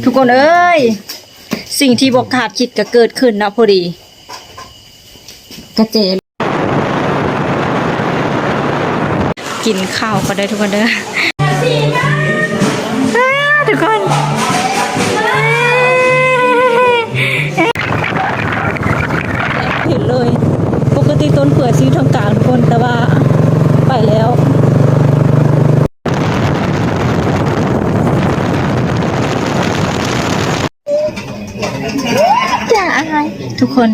ทุกคนเอ้ยสิ่งที่บอกขาดคิดก็เกิดขึ้นนะพอดีกระเจกินข้าวก็ได้ทุกคนเด้อทุกคนเห็นเลยปกติต้นเผื่อซีทางกลางทุกคนแต่ว่าไปแล้วจะอะไรทุกคน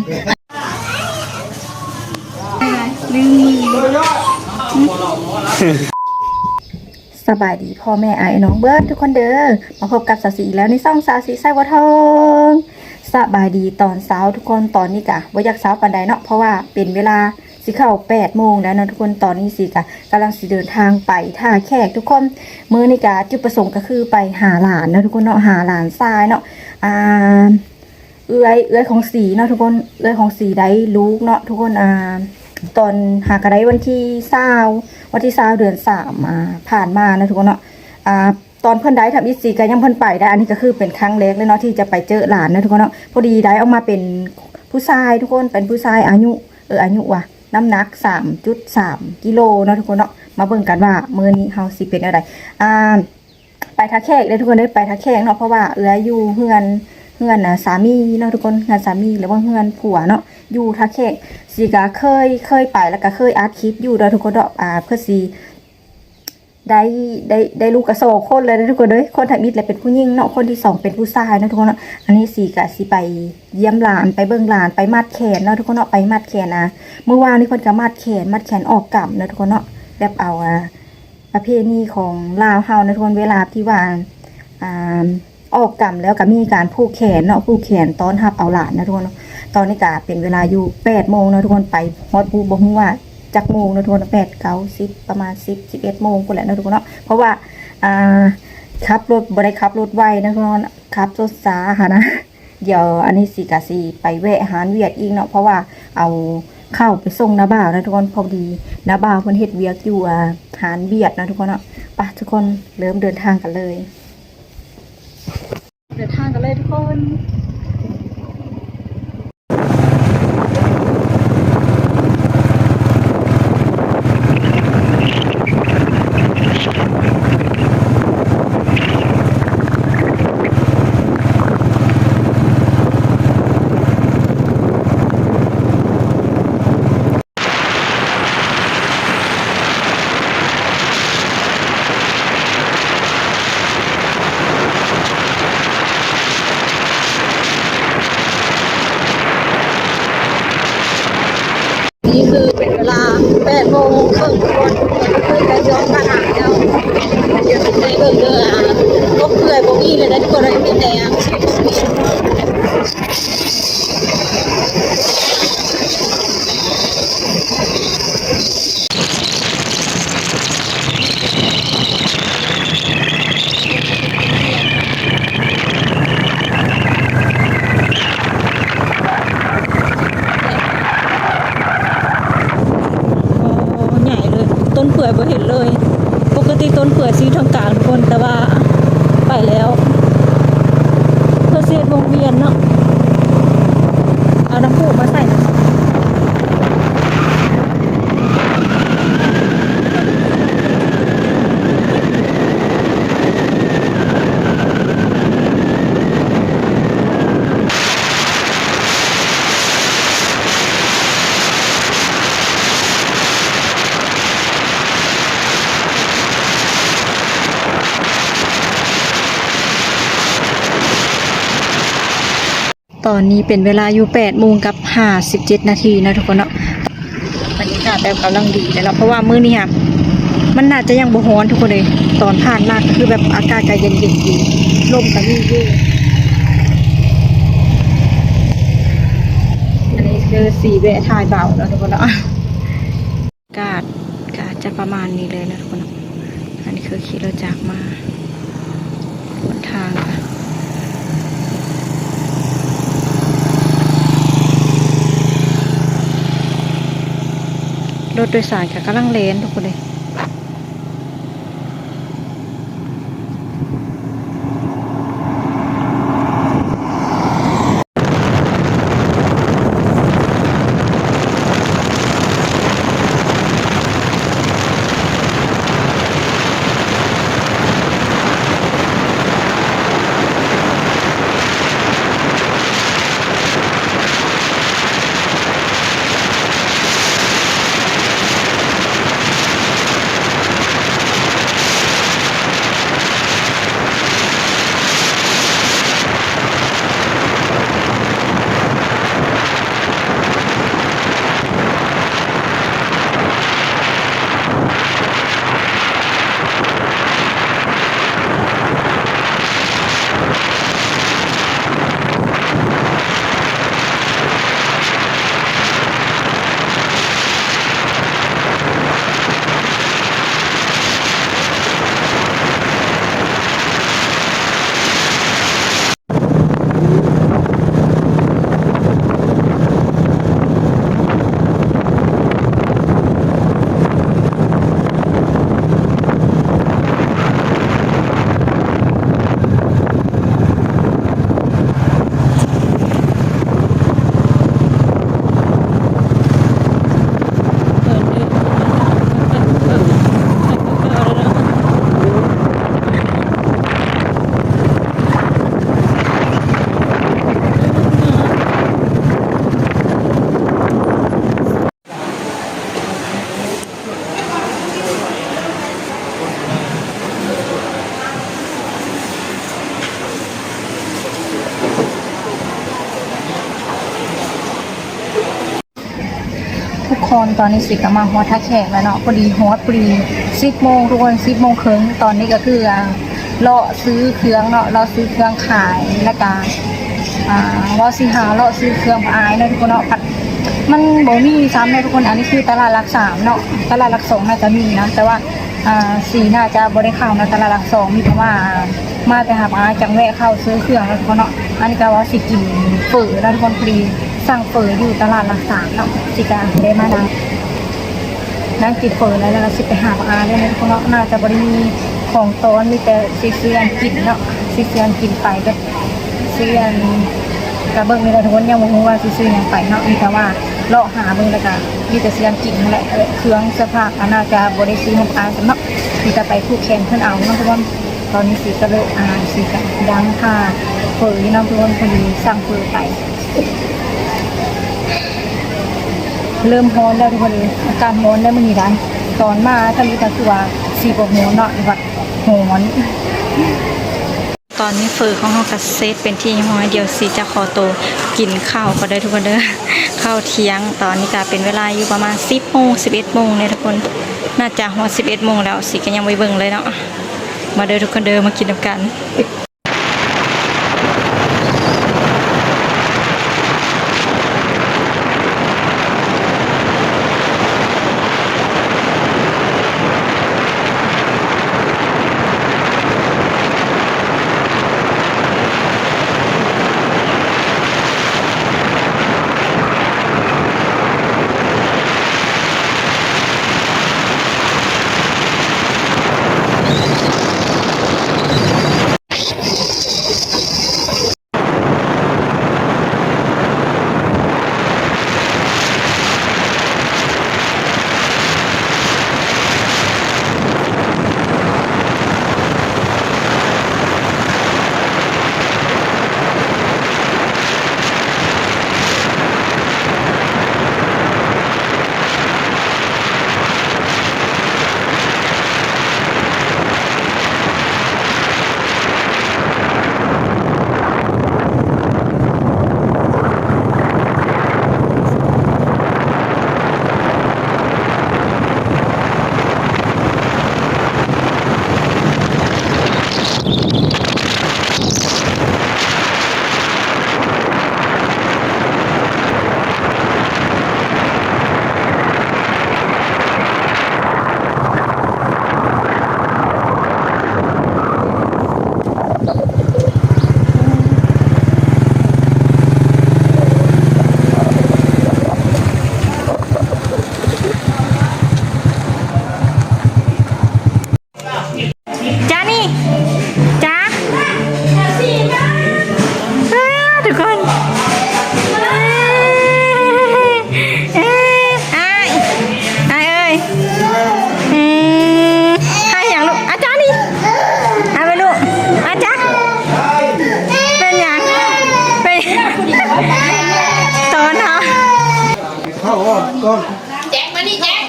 สบายดีพ่อแม่ไอ้น้องเบิร์ดทุกคนเด้อมาพบกับสาวสีอีกแล้วในซ่องสาวสีไส้วัวทองสบายดีตอนเช้าทุกคนตอนนี้กะว่าอยากเช้าปันใดเนาะเพราะว่าเป็นเวลาสิเข้า8 โมงแล้วนะทุกคนตอนนี้สิกะกำลังสิเดินทางไปท่าแขกทุกคนมื้อนี้กะจุดประสงค์ก็คือไปหาหลานนะทุกคนเนาะหาหลานทรายเนาะเอื้อยของสีเนาะทุกคนเอื้อยของสีได้ลูกเนาะทุกคนตอนหากระได้วันที่20เดือน3ผ่านมานะทุกคนเนาะตอนเพิ่นได้ทำอีซีก็ยังเพิ่นไปได้อันนี้ก็คือเป็นครั้งแรกเลยเนาะที่จะไปเจอหลานนะทุกคนเนาะพอดีได้ออกมาเป็นผู้ชายทุกคนเป็นผู้ชายอายุว่ะน้ำหนัก3.3 กิโลเนาะทุกคนเนาะมาเบิ่งกันว่ามื้อนี้เฮาสิเป็นอะไรไปทักแขกเลยทุกคนได้ไปทักแขกเนาะเพราะว่าอยู่เฮือนนะสามีเนาะทุกคนงานสามีหรือว่าเฮือนผัวเนาะอยู่ทักแขกสิกะเคยไปแล้วก็เคยอัดคลิปอยู่เด้อทุกคนเนาะเพื่อสิได้ลูกกระโซคนเลยนะทุกคนเลยคนทำมิตรเลยเป็นผู้หญิงเนาะคนที่2เป็นผู้ชายนะทุกคนเนาะอันนี้สิกะสิไปเยี่ยมหลานไปเบิ่งหลานไปมัดแขนเนาะทุกคนเนาะไปมัดแขนเมื่อวานนี้เพิ่นก็มัดแขนออกกำนะทุกคนเนาะแบบเอาประเพณีของลาวเฮานะทุกคนเวลาที่ว่าออกกำแล้วก็มีการผูกแขนเนาะผูกแขนต้อนรับเอาหลานนะทุกคนเนาะตอนนี้ก็เป็นเวลาอยู่8 โมงนะทุกคนไปฮอดบูบ่ฮู้ว่าจักโมงนะทุกคน8 9 10ประมาณ10 11 โมงพุ่นแหละนะทุกคนเนาะเพราะว่าขับรถบ่ได้ขับรถไวนะทุกคนขับรถช้าค่ะนะเดี๋ยวอันนี้สิกะสิไปแวะหารเวียดอีกเนาะเพราะว่าเอาเข้าไปส่งน้าบ่าวนะทุกคนพอดีน้าบ่าวเพิ่นเฮ็ดเวียกอยู่หารเวียดนะทุกคนเนาะไปทุกคนเริ่มเดินทางกันเลยทุกคนนี่คือเป็นเวลา8 โมงครึ่งทุกคนคือไปย้อนมาหาแล้วเดี๋ยวไปเบิ่งเด้อรถเพื่อยบ่มีเลยนะทุกคนเลยมีแต่ต้นเปื่อยบ่เห็นเลยปกติต้นเปื่อยสีทางกลางทุกคนแต่ว่าไปแล้วเพื่อเสียวงเวียนเนาะเอาน้ำพุมาใส่นะตอนนี้เป็นเวลาอยู่8 โมงกับ57 นาทีนะทุกคนเนาะบรรยากาศแบบกำลังดีเลยเนาะเพราะว่ามื้อนี้มันน่าจะยังบ่ร้อนทุกคนเลยตอนผ่านมาก็คือแบบอากาศก็เย็นๆดีลมก็มีอยู่อันนี้คือสีแวะถ่ายเบาแล้วทุกคนเนาะอากาศจะประมาณนี้เลยนะทุกคนอันนี้คือขี่รถจักรมาบนทางค่ะรถโดยสารค่ะกำลังเลนทุกคนเลย คนตอนนี้สิกมาฮอดท่าแขกแล้วเนาะพอดีฮอดพอดี10 โมงทุกคน10 โมงครึ่งตอนนี้ก็คือเลาะซื้อเครื่องเนาะเราซื้อเครื่องขายแล้วก็ว่าสิหาเลาะซื้อเครื่องอายเนาะทุกคนเนาะมันบ่มีซ้ำเนาะทุกคนอันนี้คือตลาดหลัก3เนาะตลาดหลัก2น่าจะมีนะแต่ว่าสีน่าจะบ่ได้เข้านะตลาดหลัก2มีแต่ว่ามาแต่หาจังแวะเข้าซื้อเครื่องแล้วทุกคนเนาะอันนี้ก็ว่าสิกินเฝอแล้วทุกคนพอดีสั่งเฝออยู่ตลาดหลัก3เนาะสิกาได้มานั่งกินเฝอแล้วเราสิไปหาเลยนะทุกคนเนาะน่าจะบ่ได้มีของต้อนมีแต่สิซื้อกินเนาะสิซื้อกินไปก็ซื้อกระเบื้องนี่แหละทุกคนยังบ่ฮู้ว่าสิซื้อหยังไปเนาะมีแต่ว่าเลาะหาเบิ่งแล้วก็มีแต่ซื้อกินนั่นแหละเครื่องเสื้อผ้าน่าจะบ่ได้ซื้อของกันเนาะมีแต่ไปคู่แข่งเพิ่นเอาเนาะทุกคนตอนนี้สิก็เลยสิก็ดังค่ะเฝอนี่เนาะทุกคนพอดีสั่งเฝอไปเริ่มร้อนแล้วทุกคนเลยอาการร้อนได้มื้อนี้ได้ตอนมาถ้ามีแต่คือว่าสิบ่ร้อนเนาะวัดร้อนตอนนี้เฟอของเราก็เซตเป็นที่ห้อยเดียวสิจะขอโตกินข้าวก็ได้ทุกคนเด้อข้าวเที่ยงตอนนี้ก็เป็นเวลาอยู่ประมาณ10 โมง 11 โมงเนี่ยทุกคนน่าจะฮอด11 โมงแล้วสิก็ยังไม่เบิ่งเลยเนาะมาเด้อทุกคนเด้อมากินน้ำกันแจ็คมานี่แจ็ค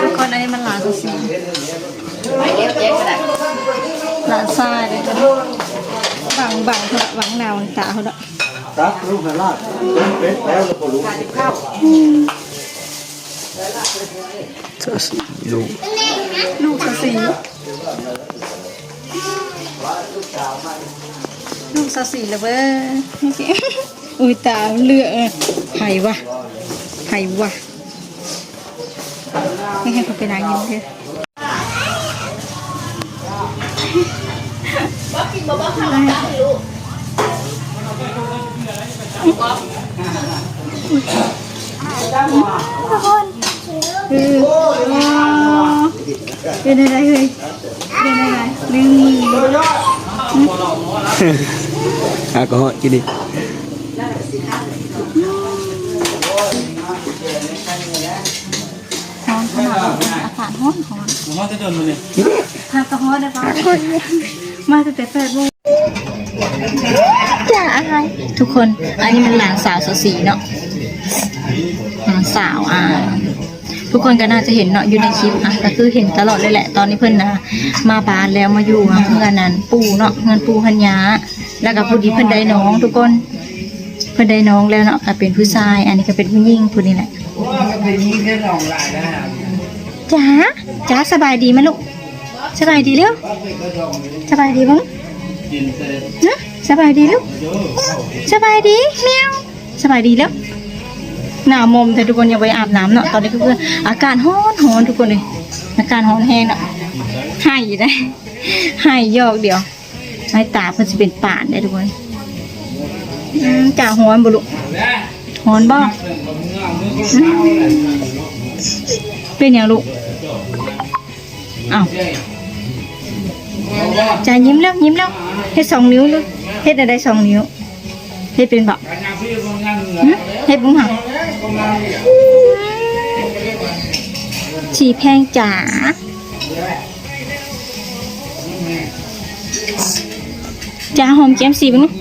ทุกคนอันนี้มันหลานสุดสีไปเดี๋ยวแจ็คก็ได้หลานทรายเลยบังเขาบังนาวตาเขาละครับลูกหลานเป็นแล้วเราก็รู้ลูกสุดสีลูกสุดสีเลยเว้ยอุ้ยตาเลือดไผ่วะไม่ให้เขาไปไหนยินเถอะบ๊อบกินบ๊อบข้าวไม่รู้ทุกคนเป็นอะไรเลยเป็นอะไรลืมมือก็กินดิร้อนขนาดอากาศร้อนมาจะเดินมาเนี่ยทางกระห้อได้ปะมาตั้งแต่8 โมงจ้าอะไรทุกคนอันนี้มันหลานสาวสีเนาะหลานสาวทุกคนก็น่าจะเห็นเนาะอยู่ในคลิปก็คือเห็นตลอดเลยแหละตอนนี้เพิ่นมาบ้านแล้วมาอยู่เพื่อนนั้นปู่เนาะเงินปู่พัญญาแล้วก็พอดีเพิ่นได้น้องทุกคนเพิ่นได้น้องแล้วเนาะก็เป็นผู้ชายอันนี้ก็เป็นผู้หญิงผู้นี้แหละ จ๋าจ๋าสบายดีไหมลูกสบายดีเร็วสบายดีมั้งนะสบายดีลูกสบายดีเมียวสบายดีแล้วหนาวมมแต่ทุกคนอย่าไปอาบน้ำเนาะตอนนี้คืออากาศร้อนทุกคนเลยอากาศร้อนแห้งเนาะให้ได้ให้ยอกเดียวให้ตาเพิ่นจะเป็นป่านได้ทุกคนจ่าฮ้อนบุลุฮ้อนบ่เป็นอย่างลูกอ้าวจ่ายิ้มแล้วเฮ็ด2 นิ้วลูกเฮ็ดอะไร2 นิ้วเฮ็ดเป็นบ่เฮ็ดบุ้งห่าฉีแพงจ๋าจ้าหอมแก้มสีบ้างนะ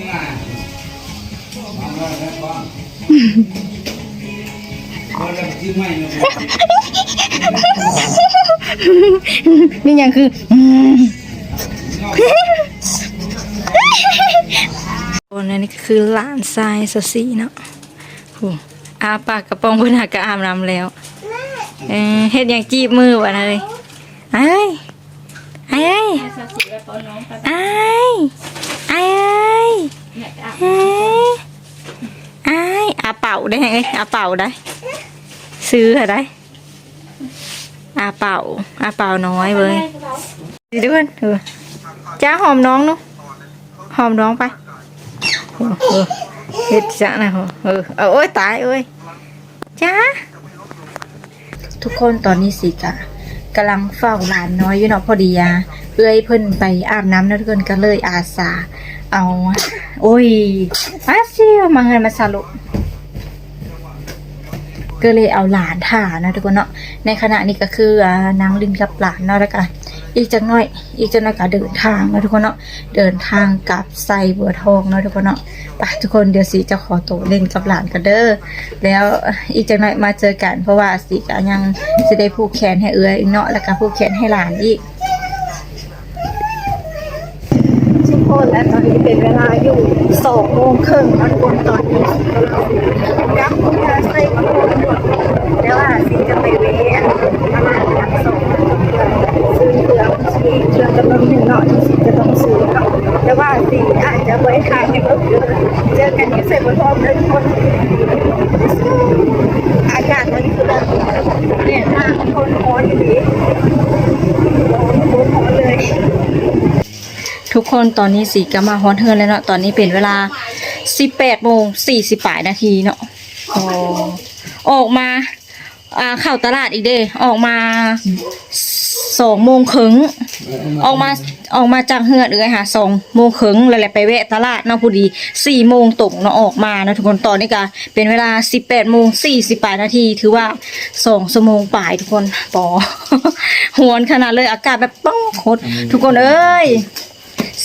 นี่ยังคือโอ้นี่คือหลานทรายสสีเนาะอาปากกระป๋องเพื่อนหากระอาบน้ำแล้วเฮ็ดอย่างจีบมือวะเลยไอ้ไอ้ไอ้ไอ้ไอ้อาเป่าได้ไงอาเป่าได้ซื้ออะไรอาเป่าน้อยเลยดีด้วยจ้าหอมน้องเนาะหอมน้องไปเฮ็ดจ้านะโอ้ยตายเอ้ยจ้าทุกคนตอนนี้สิจ้ะกำลังเฝ้าหลานน้อยอยู่เนาะพอดีเอ้ยเพิ่นไปอาบน้ำนะทุกคนก็เลยอาสาเอาโอ้ยอาเซียมาเงินมาสรุปก็เลยเอาหลานถ่านะทุกคนเนาะในขณะนี้ก็คือนางลินกับหลานเนาะแล้วกันอีกจังน้อยก็เดินทางนะทุกคนเนาะเดินทางกลับไซบัวทองเนาะทุกคนเนาะไปทุกคนเดี๋ยวสิจะขอตัวเล่นกับหลานกันเด้อแล้วอีกจังน้อยมาเจอกันเพราะว่าสิก็ยังจะได้ผูกแขนให้เอื้อยเนาะแล้วก็ผูกแขนให้หลานอีกทุกคนและตอนนี้เป็นเวลาอยู่2 โมงครึ่งนะทุกคนตอนนี้กลับมาไซบัวทองแล้วสิจะไปเวะตลาดนัดส่งซื้อเชือกจำนวน1เนาะที่สิจะต้องซื้อเนาะแต่ว่าสิอาจจะไว้ทางให้เพิ่มเจอกันที่ไซบัวทองเลยทุกคนอากาศตอนนี้คือแบบเนี่ยทางคนร้อนอยู่ดีร้อนเลยทุกคนตอนนี้สิก็มาฮอนเทิร์นแล้วเนาะตอนนี้เป็นเวลา 18:40 นาทีเนาะออกมาเข้าตลาดอีกเด้ออกมา2 โมงครึ่งออกมาจากเฮือนค่ะ2 โมงครึ่งแล้วแหละไปแวะตลาดเนาะพอดี4 โมงตรงเนาะออกมานะทุกคนตอนนี้ก็เป็นเวลา 18:48 นาทีถือว่า2 ชั่วโมงปลายทุกคนปอหวนขนาดเลยอากาศแบบป้องโคตรทุกคนเอ้ย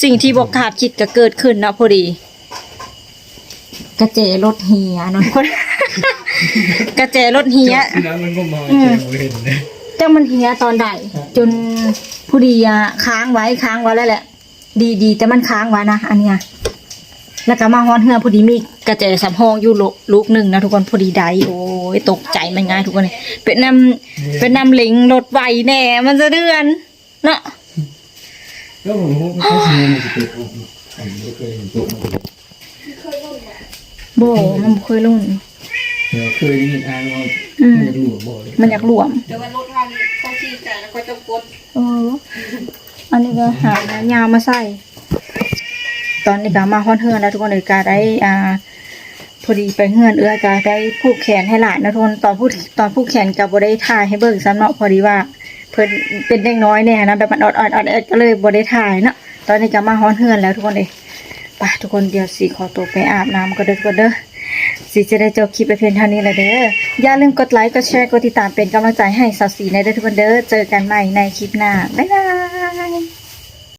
สิ่งที่บอกคาดคิดก็เกิดขึ้นนะพอดีกระเจรถเฮียเนาะทุกคนกระเจรถเฮียจังมันเฮียตอนใดจนผู้ดีค้างไว้แล้วแหละดีแต่มันค้างไว้นะอันเนี้ยแล้วก็มาฮอนเฮือพอดีมีกระเจสำห้องอยู่ลูกหนึ่งนะทุกคนพอดีได้โอ้ยตกใจมันง่ายทุกคนเลยเป็นน้ำลิงรถไวแน่มันจะเดือนเนาะแล้วผมเขาเฮียมันจะเป็นไม่เคยเห็นตัวโบมันเคยลุ่นเคยได้ยินอ่านว่ามันอยากหลวมบ่มันอยากหลวมแต่ว่ารถวันเขาชี้จ่ายแล้วก็จะกดอันนี้ก็หายาวมาใส่ตอนนี้ก็มาฮอนเฮือนแล้วทุกคนเลยก็ได้พอดีไปเฮือนก็ได้ผูกแขนให้หลานนะทุกคนตอนผูกแขนกับบ่ได้ถ่ายให้เบิ่งซ้ำเนาะพอดีว่าเพิ่นเป็นเด็กน้อยเนี่ยนะแบบมันออดก็เลยบ่ได้ถ่ายเนาะตอนนี้ก็มาฮอนเฮือนแล้วทุกคนเลยไปทุกคนเดี๋ยวสิขอตัวไปอาบน้ำก็เด้อสิจะได้จบคลิปไปเพียงเท่านี้แหละเด้ออย่าลืมกดไลค์กดแชร์กดติดตามเป็นกำลังใจให้สาวสีในเด้อทุกคนเด้อเจอกันใหม่ในคลิปหน้าบ๊ายบาย